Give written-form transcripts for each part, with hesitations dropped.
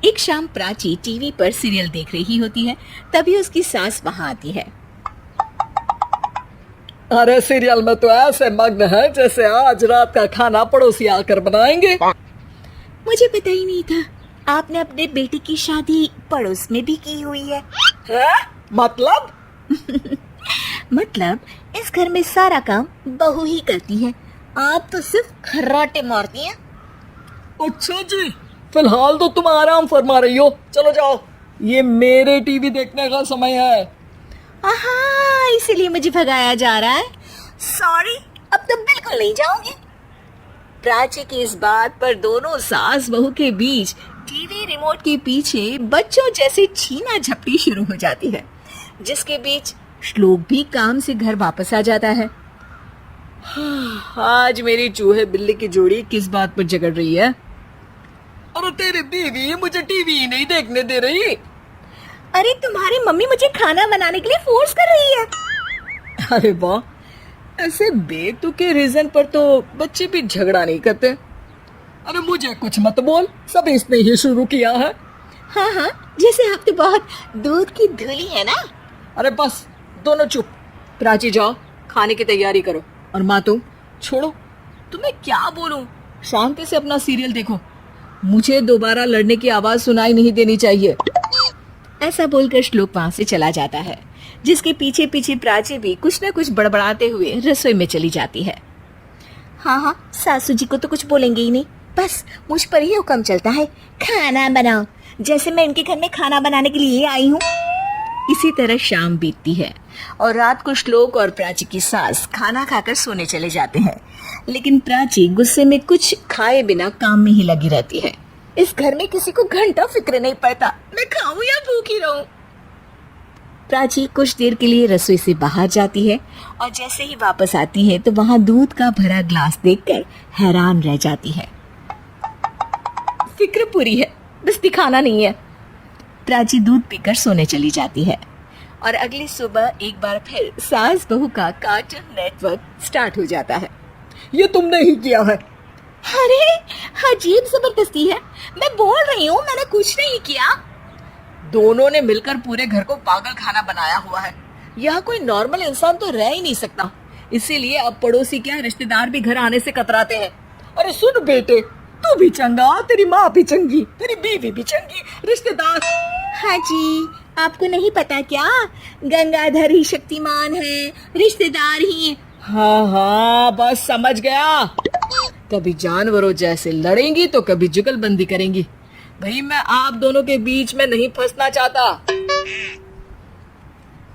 एक शाम प्राची टीवी पर सीरियल देख रही होती है। तभी उसकी सास वहां आती है। अरे सीरियल में तो ऐसे मग्न है जैसे आज रात का खाना पड़ोसी आकर बनाएंगे। मुझे पता ही नहीं था आपने अपने बेटे की शादी पड़ोस में भी की हुई है। मतलब? मतलब इस घर में सारा काम बहू ही करती है, आप तो सिर्फ खर्राटे मारती हैं। अच्छा जी, फिलहाल तो तुम आराम फरमा रही हो, चलो जाओ, ये मेरे टीवी देखने का समय है। आहा, इसीलिए मुझे भगाया जा रहा है। सॉरी, अब तो बिल्कुल नहीं जाऊंगी। प्राची की इस बात पर दोनों सास बहू के बीच टीवी रिमोट के पीछे बच्चों जैसे छीना झपटी शुरू हो जाती है, जिसके बीच श्लोक भी काम से घर वापस आ जाता है। आज मेरी चूहे बिल्ली की जोड़ी किस बात पर झगड़ रही है? अरे तेरी बीवी मुझे टीवी ही नहीं देखने दे रही। अरे तुम्हारी मम्मी मुझे खाना बनाने के लिए फोर्स कर रही है। अरे वाह, ऐसे बेतुके रीजन पर तो बच्चे भी झगड़ा नहीं करते। अरे मुझे कुछ मत बोल, सब इसने ही शुरू किया है। हाँ हाँ, जैसे आप तो बहुत दूध की धूली है ना। अरे बस, दोनों चुप। प्राची जाओ, खाने की तैयारी करो। और माँ तुम छोड़ो, तुम्हें क्या बोलूं, शांति से अपना सीरियल देखो, मुझे दोबारा लड़ने की आवाज सुनाई नहीं देनी चाहिए। ऐसा बोलकर श्लोक वहां से चला जाता है, जिसके पीछे पीछे प्राची भी कुछ न कुछ बड़बड़ाते हुए रसोई में चली जाती है। हाँ हाँ, सासू जी को तो कुछ बोलेंगे ही नहीं, बस मुझ पर ही हुक्म चलता है, खाना बनाओ, जैसे मैं इनके घर में खाना बनाने के लिए आई हूँ। इसी तरह शाम बीतती है और रात को श्लोक और प्राची की सास खाना खाकर सोने चले जाते हैं, लेकिन प्राची गुस्से में कुछ खाए बिना काम में ही लगी रहती है। इस घर में किसी को घंटा फिक्र नहीं पड़ता, मैं खाऊं या भूखी रहूं। प्राची कुछ देर के लिए रसोई से बाहर जाती है और जैसे ही वापस आती है तो वहां दूध का भरा ग्लास देखकर हैरान रह जाती है। फिक्र पूरी है, बस दिखाना नहीं है। प्राची दूध पीकर सोने चली जाती है और अगली सुबह एक बार फिर सास बहू का कार्टून नेटवर्क स्टार्ट हो जाता है। ये तुमने ही किया है। अरे अजीब जबरदस्ती है, मैं बोल रही हूँ मैंने कुछ नहीं किया। दोनों ने मिलकर पूरे घर को पागल खाना बनाया हुआ है। यहाँ कोई नॉर्मल इंसान तो रह ही नहीं सकता, इसीलिए अब पड़ोसी क्या रिश्तेदार भी घर आने से कतराते हैं। अरे सुन बेटे, तू भी चंगा, तेरी माँ भी चंगी, तेरी बीवी भी चंगी, रिश्तेदार। हाँ जी, आपको नहीं पता क्या, गंगाधर ही शक्तिमान है, रिश्तेदार ही। हाँ हाँ, बस समझ गया। कभी जानवरों जैसे लड़ेंगी तो कभी जुगलबंदी करेंगी। भाई मैं आप दोनों के बीच में नहीं फंसना चाहता।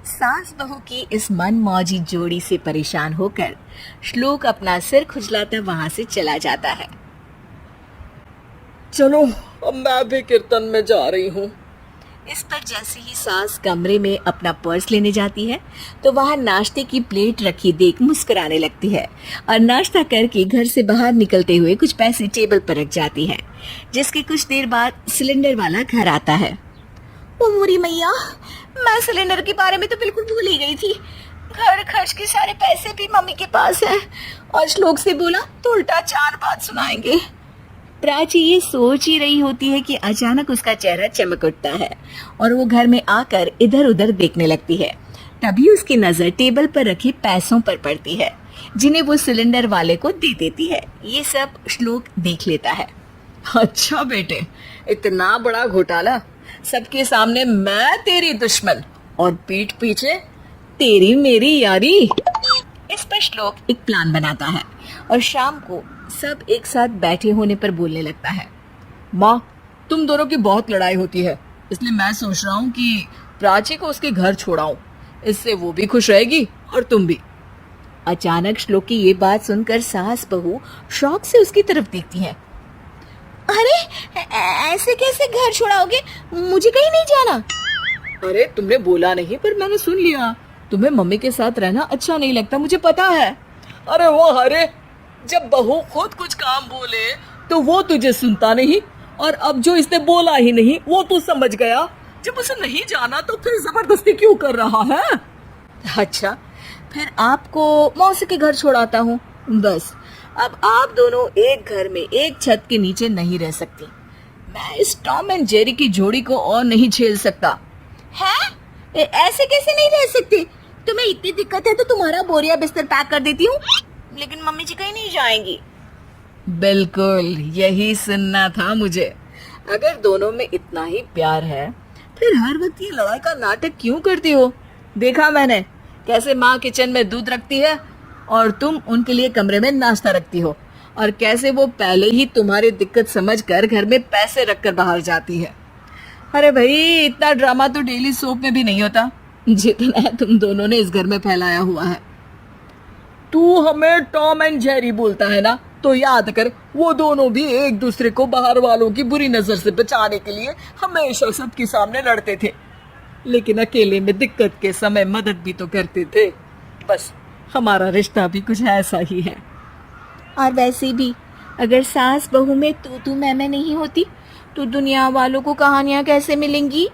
सास बहू की इस मनमौजी जोड़ी से परेशान होकर श्लोक अपना सिर खुजलाता वहां से चला जाता है। चलो अब मैं भी कीर्तन में जा रही हूँ। इस पर जैसे ही सास कमरे में अपना पर्स लेने जाती है तो वहां नाश्ते की प्लेट रखी देख मुस्कुराने लगती है और नाश्ता करके घर से बाहर निकलते हुए कुछ पैसे टेबल पर रख जाती है, जिसके कुछ देर बाद सिलेंडर वाला घर आता है। ओ मोरी मैया, मैं सिलेंडर के बारे में तो बिल्कुल भूल ही गई थी। घर खर्च के सारे पैसे भी मम्मी के पास है और श्लोक से बोला तो उल्टा 4 बात सुनाएंगे। प्राची ये सोच ही रही होती है कि अचानक उसका चेहरा चमक उठता है और वो घर में आकर इधर उधर देखने लगती है। तभी उसकी नजर टेबल पर रखे पैसों पर पड़ती है, जिन्हें वो सिलेंडर वाले को दे देती है। ये सब श्लोक देख लेता है। अच्छा बेटे, इतना बड़ा घोटाला, सबके सामने मैं तेरी दुश्मन और पीठ पीछे तेरी मेरी यारी। इस पर श्लोक एक प्लान बनाता है और शाम को सब एक साथ बैठे होने पर बोलने लगता है। माँ, तुम दोनों की बहुत लड़ाई होती है, इसलिए मैं सोच रहा हूँ कि प्राची को उसके घर छोड़ाऊं, इससे वो भी खुश रहेगी और तुम भी। अचानक श्लोक की ये बात सुनकर सास बहू शौक से उसकी तरफ देखती हैं। अरे ऐसे कैसे घर छोड़ाओगे, मुझे कहीं नहीं जाना। अरे तुमने बोला नहीं पर मैंने सुन लिया, तुम्हें मम्मी के साथ रहना अच्छा नहीं लगता, मुझे पता है। अरे वो अरे, जब बहू खुद कुछ काम बोले तो वो तुझे सुनता नहीं, और अब जो इसने बोला ही नहीं वो तू समझ गया। जब उसे नहीं जाना तो फिर जबरदस्ती क्यों कर रहा है? अच्छा, फिर आपको मौसी के घर छोड़ाता हूँ। बस अब आप दोनों एक घर में एक छत के नीचे नहीं रह सकती। मैं इस टॉम एंड जेरी की जोड़ी को और नहीं झेल सकता। हैं? ऐसे कैसे नहीं रह सकते? तुम्हें इतनी दिक्कत है तो तुम्हारा बोरिया बिस्तर पैक कर देती हूँ। लेकिन मम्मी जी कहीं नहीं जाएंगी। बिल्कुल यही सुनना था मुझे। अगर दोनों में इतना ही प्यार है फिर हर वक्त ये लड़ाई का नाटक क्यों करती हो? देखा मैंने कैसे माँ किचन में दूध रखती है और तुम उनके लिए कमरे में नाश्ता रखती हो, और कैसे वो पहले ही तुम्हारी दिक्कत समझकर घर में पैसे रखकर बाहर जाती है। अरे भाई, इतना ड्रामा तो डेली सोप में भी नहीं होता जितना तुम दोनों ने इस घर में फैलाया हुआ है। तू हमें टॉम एंड जेरी बोलता है ना, तो याद कर वो दोनों भी एक दूसरे को बाहर वालों की बुरी नजर से बचाने के लिए हमेशा सबके सामने लड़ते थे, लेकिन अकेले में दिक्कत के समय मदद भी तो करते थे। बस हमारा रिश्ता भी कुछ ऐसा ही है। और वैसे भी अगर सास बहू में तू मैं नहीं होती तो दुनिया वालों को कहानियां कैसे मिलेंगी?